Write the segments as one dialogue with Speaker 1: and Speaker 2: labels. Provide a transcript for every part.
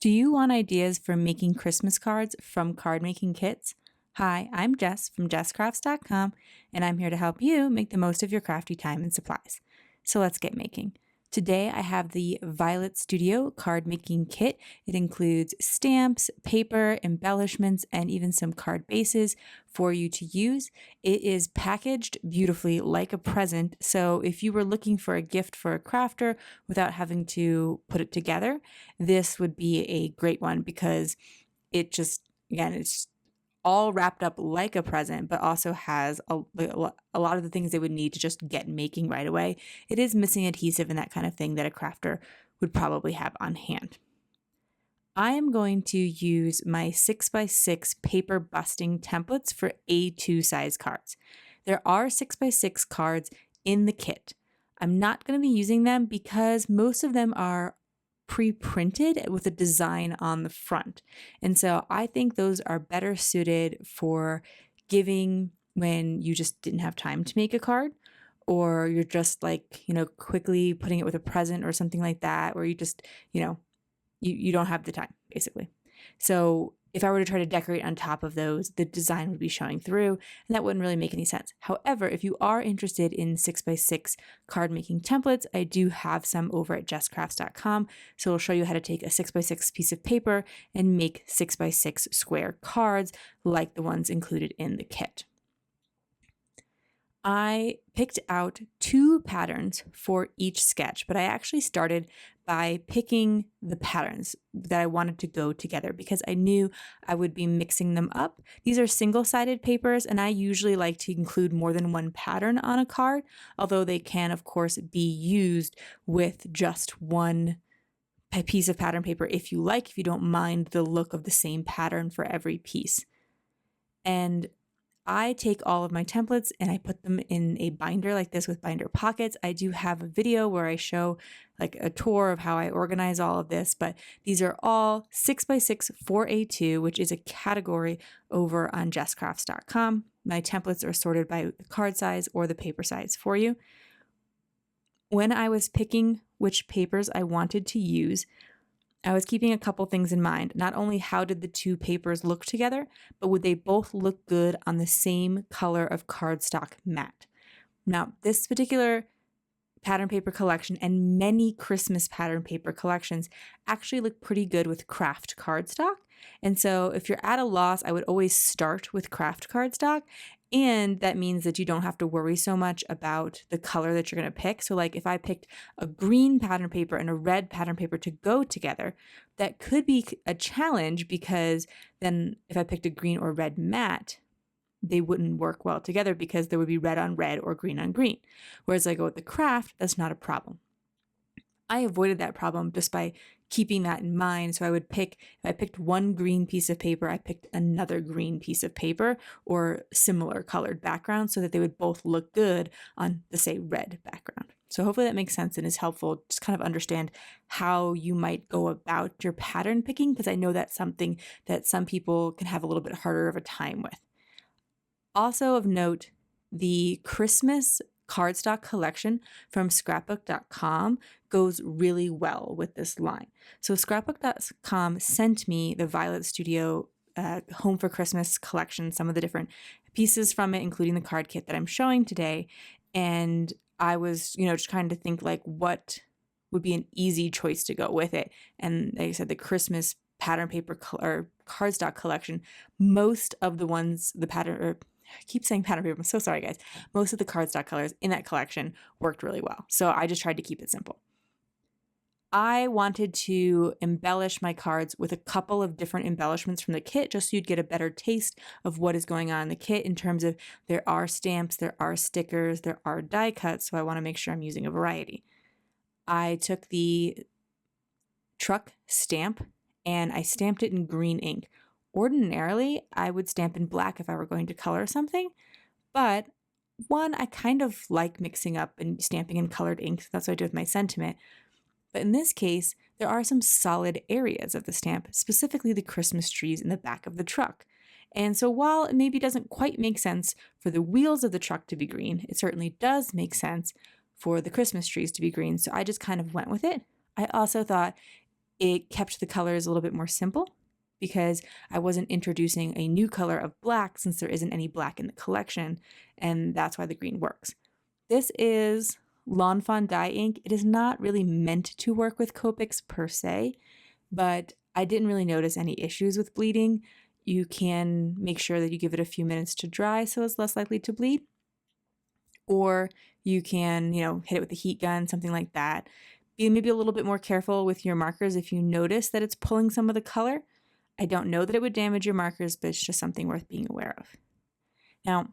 Speaker 1: Do you want ideas for making Christmas cards from card making kits? Hi, I'm Jess from jesscrafts.com, and I'm here to help you make the most of your crafty time and supplies. So let's get making. Today I have the Violet Studio card making kit. It includes stamps, paper, embellishments, and even some card bases for you to use. It is packaged beautifully like a present, so if you were looking for a gift for a crafter without having to put it together, this would be a great one because it just, again, it's all wrapped up like a present, but also has a lot of the things they would need to just get making right away. It is missing adhesive and that kind of thing that a crafter would probably have on hand. I am going to use my 6x6 paper busting templates for A2 size cards. There are 6x6 cards in the kit. I'm not going to be using them because most of them are pre-printed with a design on the front. And so I think those are better suited for giving when you just didn't have time to make a card, or you're just like, quickly putting it with a present or something like that, or you just, you don't have the time basically. So if I were to try to decorate on top of those, the design would be showing through, and that wouldn't really make any sense. However, if you are interested in 6x6 card making templates, I do have some over at jesscrafts.com. So it'll show you how to take a 6x6 piece of paper and make 6x6 square cards like the ones included in the kit. I picked out 2 patterns for each sketch, but I actually started by picking the patterns that I wanted to go together because I knew I would be mixing them up. These are single-sided papers, and I usually like to include more than one pattern on a card, although they can, of course, be used with just one piece of pattern paper if you like, if you don't mind the look of the same pattern for every piece. And I take all of my templates and I put them in a binder like this with binder pockets. I do have a video where I show like a tour of how I organize all of this, but these are all 6x6 4A2, which is a category over on jesscrafts.com. My templates are sorted by the card size or the paper size for you. When I was picking which papers I wanted to use, I was keeping a couple things in mind. Not only how did the 2 papers look together, but would they both look good on the same color of cardstock mat? Now, this particular pattern paper collection and many Christmas pattern paper collections actually look pretty good with craft cardstock. And so if you're at a loss, I would always start with craft cardstock. And that means that you don't have to worry so much about the color that you're going to pick. So like if I picked a green pattern paper and a red pattern paper to go together, that could be a challenge because then if I picked a green or red mat, they wouldn't work well together because there would be red on red or green on green. Whereas I go with the craft, that's not a problem. I avoided that problem just by keeping that in mind. So I would pick, if I picked one green piece of paper, I picked another green piece of paper or similar colored background so that they would both look good on the, say, red background. So hopefully that makes sense and is helpful. Just kind of understand how you might go about your pattern picking, because I know that's something that some people can have a little bit harder of a time with. Also of note, the Christmas cardstock collection from scrapbook.com goes really well with this line. So scrapbook.com sent me the Violet Studio Home for Christmas collection, some of the different pieces from it, including the card kit that I'm showing today. And I was, just trying to think like what would be an easy choice to go with it. And like I said, the Christmas pattern paper or cardstock collection, most of the ones, I keep saying pattern paper. I'm so sorry, guys. Most of the cardstock colors in that collection worked really well. So I just tried to keep it simple. I wanted to embellish my cards with a couple of different embellishments from the kit just so you'd get a better taste of what is going on in the kit in terms of there are stamps, there are stickers, there are die cuts. So I want to make sure I'm using a variety. I took the truck stamp and I stamped it in green ink. Ordinarily, I would stamp in black if I were going to color something, but one, I kind of like mixing up and stamping in colored ink. That's what I do with my sentiment. But in this case, there are some solid areas of the stamp, specifically the Christmas trees in the back of the truck. And so while it maybe doesn't quite make sense for the wheels of the truck to be green, it certainly does make sense for the Christmas trees to be green. So I just kind of went with it. I also thought it kept the colors a little bit more simple because I wasn't introducing a new color of black since there isn't any black in the collection, and that's why the green works. This is Lawn Fawn dye ink. It is not really meant to work with Copics per se, but I didn't really notice any issues with bleeding. You can make sure that you give it a few minutes to dry so it's less likely to bleed. Or you can, hit it with a heat gun, something like that. Be maybe a little bit more careful with your markers if you notice that it's pulling some of the color. I don't know that it would damage your markers, but it's just something worth being aware of. Now,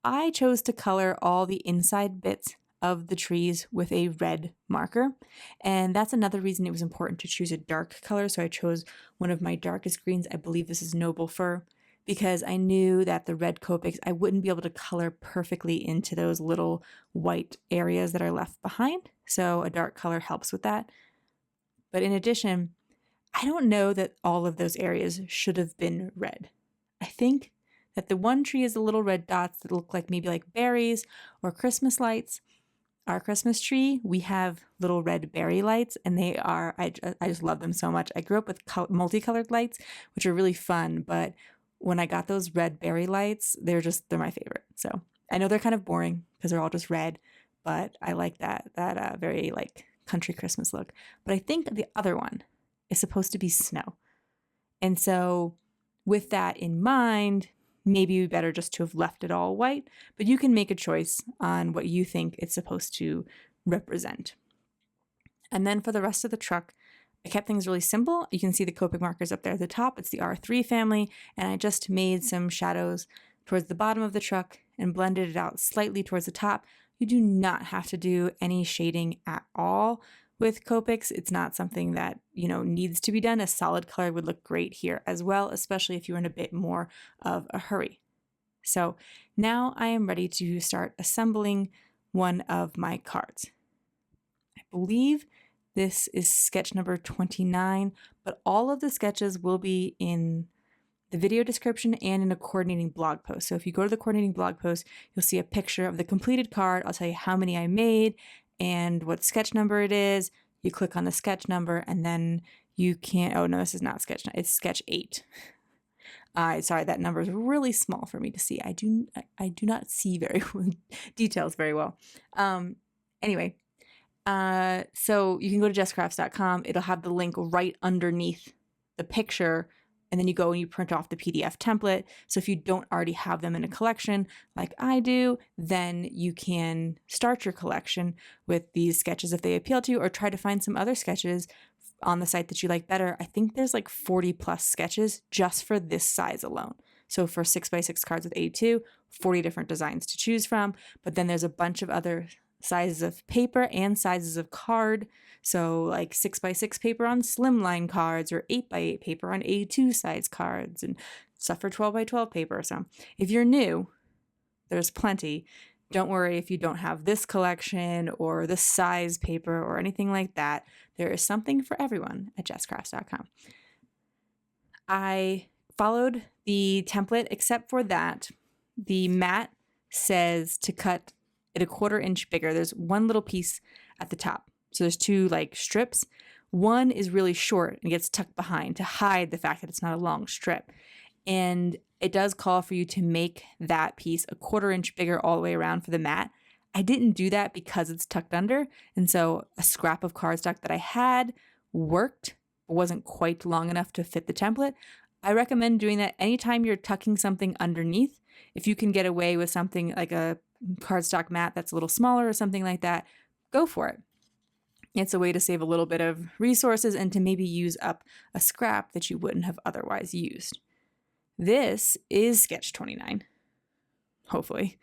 Speaker 1: I chose to color all the inside bits of the trees with a red marker, and that's another reason it was important to choose a dark color. So I chose one of my darkest greens. I believe this is Noble Fir, because I knew that the red Copics, I wouldn't be able to color perfectly into those little white areas that are left behind. So a dark color helps with that. But in addition, I don't know that all of those areas should have been red. I think that the one tree is the little red dots that look like maybe like berries or Christmas lights. Our Christmas tree, we have little red berry lights, and they are, I just love them so much. I grew up with multicolored lights, which are really fun, but when I got those red berry lights, they're my favorite. So I know they're kind of boring because they're all just red, but I like that very like country Christmas look. But I think the other one is supposed to be snow. And so with that in mind, maybe we better just to have left it all white, but you can make a choice on what you think it's supposed to represent. And then for the rest of the truck, I kept things really simple. You can see the Copic markers up there at the top. It's the R3 family, and I just made some shadows towards the bottom of the truck and blended it out slightly towards the top. You do not have to do any shading at all with Copics. It's not something that, needs to be done. A solid color would look great here as well, especially if you're in a bit more of a hurry. So now I am ready to start assembling one of my cards. I believe this is sketch number 29, but all of the sketches will be in the video description and in a coordinating blog post. So if you go to the coordinating blog post, you'll see a picture of the completed card. I'll tell you how many I made and what sketch number it is. You click on the sketch number and then you can, oh no, this is not sketch, it's sketch 8. Sorry, that number is really small for me to see. I do not see details very well. Anyway, so you can go to jesscrafts.com. It'll have the link right underneath the picture, and then you go and you print off the PDF template. So if you don't already have them in a collection like I do, then you can start your collection with these sketches if they appeal to you, or try to find some other sketches on the site that you like better. I think there's like 40 plus sketches just for this size alone. So for 6x6 cards with A2, 40 different designs to choose from. But then there's a bunch of other sizes of paper and sizes of card. So like 6x6 paper on slimline cards, or 8x8 paper on A2 size cards, and stuff for 12x12 paper. So if you're new, there's plenty. Don't worry if you don't have this collection or this size paper or anything like that. There is something for everyone at jesscrafts.com. I followed the template, except for that the mat says to cut it a 1/4 inch bigger. There's one little piece at the top. So there's two like strips. One is really short and gets tucked behind to hide the fact that it's not a long strip. And it does call for you to make that piece a 1/4 inch bigger all the way around for the mat. I didn't do that because it's tucked under. And so a scrap of cardstock that I had worked, but wasn't quite long enough to fit the template. I recommend doing that anytime you're tucking something underneath. If you can get away with something like a cardstock mat that's a little smaller or something like that, go for it. It's a way to save a little bit of resources and to maybe use up a scrap that you wouldn't have otherwise used. This is sketch 29, hopefully.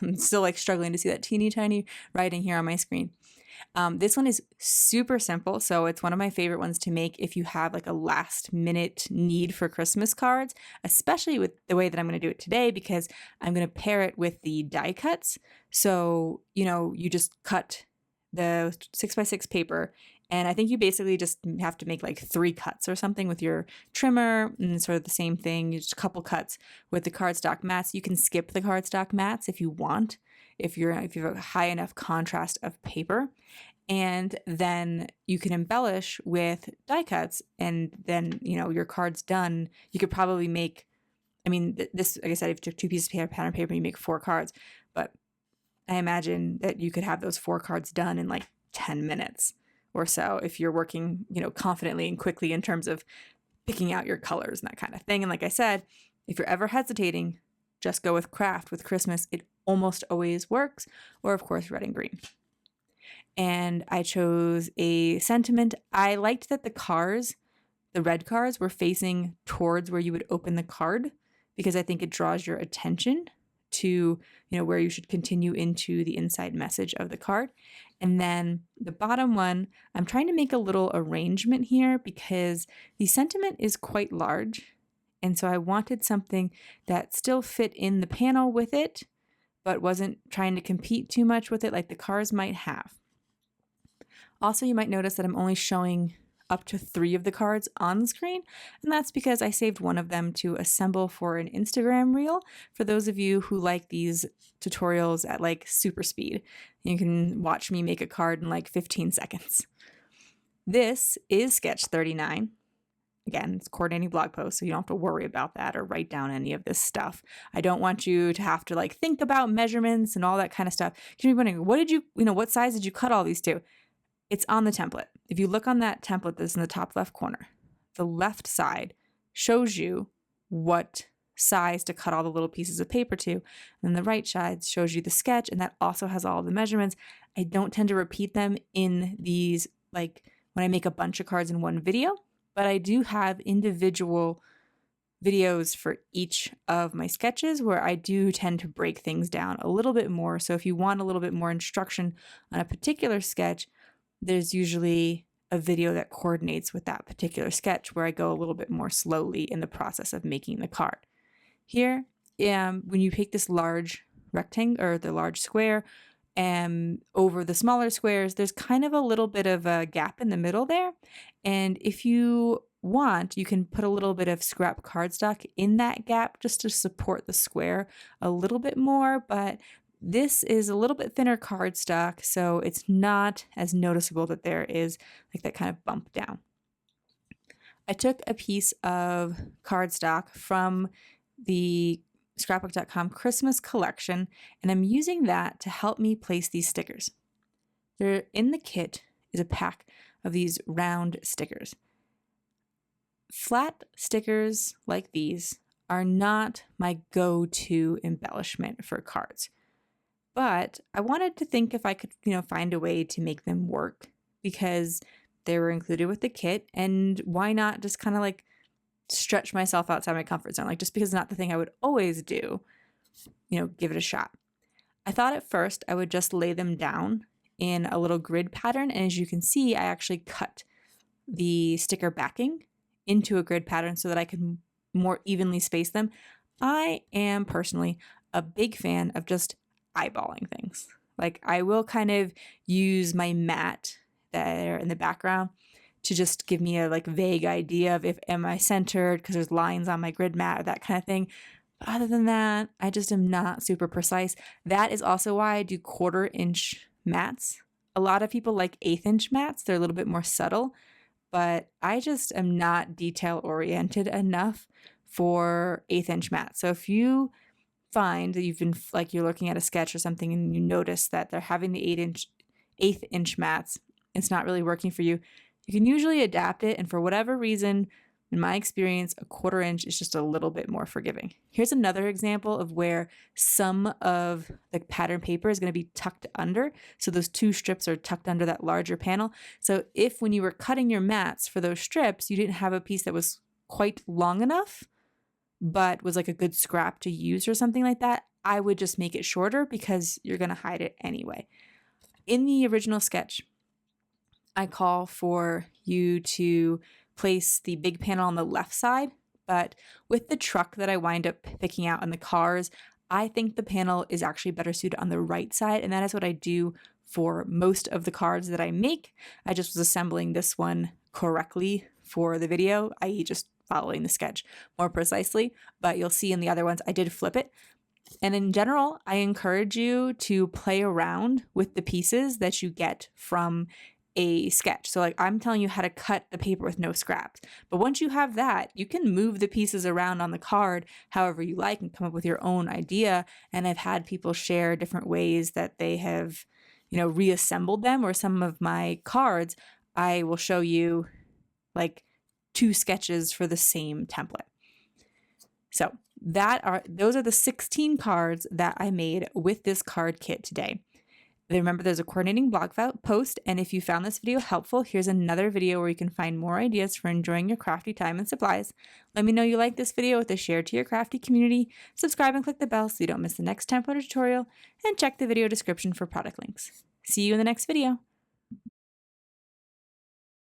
Speaker 1: I'm still like struggling to see that teeny tiny writing here on my screen. This one is super simple, so it's one of my favorite ones to make if you have like a last minute need for Christmas cards, especially with the way that I'm going to do it today, because I'm going to pair it with the die cuts. So, you just cut the 6x6 paper, and I think you basically just have to make like 3 cuts or something with your trimmer, and sort of the same thing, just a couple cuts with the cardstock mats. You can skip the cardstock mats if you want, if you have a high enough contrast of paper. And then you can embellish with die cuts, and then, your card's done. You could probably make, this, like I said, if you took 2 pieces of pattern paper, you make 4 cards, but I imagine that you could have those 4 cards done in like 10 minutes or so if you're working, confidently and quickly in terms of picking out your colors and that kind of thing. And like I said, if you're ever hesitating, just go with craft with Christmas. It almost always works. Or of course, red and green. And I chose a sentiment. I liked that the red cards were facing towards where you would open the card, because I think it draws your attention to, where you should continue into the inside message of the card. And then the bottom one, I'm trying to make a little arrangement here because the sentiment is quite large. And so I wanted something that still fit in the panel with it, but wasn't trying to compete too much with it like the cards might have. Also, you might notice that I'm only showing up to 3 of the cards on the screen, and that's because I saved one of them to assemble for an Instagram reel for those of you who like these tutorials at like super speed. You can watch me make a card in like 15 seconds. This is sketch 39. Again, it's coordinating blog posts, so you don't have to worry about that or write down any of this stuff. I don't want you to have to like think about measurements and all that kind of stuff. You're wondering, what size did you cut all these to? It's on the template. If you look on that template that's in the top left corner, the left side shows you what size to cut all the little pieces of paper to, and the right side shows you the sketch, and that also has all of the measurements. I don't tend to repeat them in these, like when I make a bunch of cards in one video, but I do have individual videos for each of my sketches where I do tend to break things down a little bit more. So if you want a little bit more instruction on a particular sketch, there's usually a video that coordinates with that particular sketch where I go a little bit more slowly in the process of making the card. Here, when you take this large rectangle or the large square and over the smaller squares, there's kind of a little bit of a gap in the middle there. And if you want, you can put a little bit of scrap cardstock in that gap just to support the square a little bit more, but this is a little bit thinner cardstock, so it's not as noticeable that there is like that kind of bump down. I took a piece of cardstock from the scrapbook.com Christmas collection, and I'm using that to help me place these stickers. In the kit is a pack of these round stickers. Flat stickers like these are not my go-to embellishment for cards. But I wanted to think if I could, find a way to make them work because they were included with the kit. And why not just kind of like stretch myself outside my comfort zone? Like just because it's not the thing I would always do, give it a shot. I thought at first I would just lay them down in a little grid pattern. And as you can see, I actually cut the sticker backing into a grid pattern so that I can more evenly space them. I am personally a big fan of just eyeballing things. Like I will kind of use my mat there in the background to just give me a like vague idea of if am I centered because there's lines on my grid mat or that kind of thing. But other than that, I just am not super precise. That is also why I do 1/4 inch mats. A lot of people like 1/8 inch mats. They're a little bit more subtle, but I just am not detail oriented enough for 1/8 inch mats. So if you find that you've been like you're looking at a sketch or something and you notice that they're having the 1/8 inch mats, it's not really working for you, you can usually adapt it. And for whatever reason, in my experience, a 1/4 inch is just a little bit more forgiving. Here's another example of where some of the pattern paper is going to be tucked under. So those 2 strips are tucked under that larger panel. So if when you were cutting your mats for those strips, you didn't have a piece that was quite long enough, but was like a good scrap to use or something like that, I would just make it shorter because you're going to hide it anyway. In the original sketch, I call for you to place the big panel on the left side, but with the truck that I wind up picking out in the cars, I think the panel is actually better suited on the right side, and that is what I do for most of the cards that I make. I just was assembling this one correctly for the video, i.e. just following the sketch more precisely, but you'll see in the other ones I did flip it. And in general, I encourage you to play around with the pieces that you get from a sketch. So like I'm telling you how to cut the paper with no scraps. But once you have that, you can move the pieces around on the card however you like and come up with your own idea. And I've had people share different ways that they have, reassembled them, or some of my cards, I will show you like 2 sketches for the same template. So those are the 16 cards that I made with this card kit today. Remember, there's a coordinating blog post, and if you found this video helpful, here's another video where you can find more ideas for enjoying your crafty time and supplies. Let me know you like this video with a share to your crafty community, subscribe and click the bell so you don't miss the next template tutorial, and check the video description for product links. See you in the next video.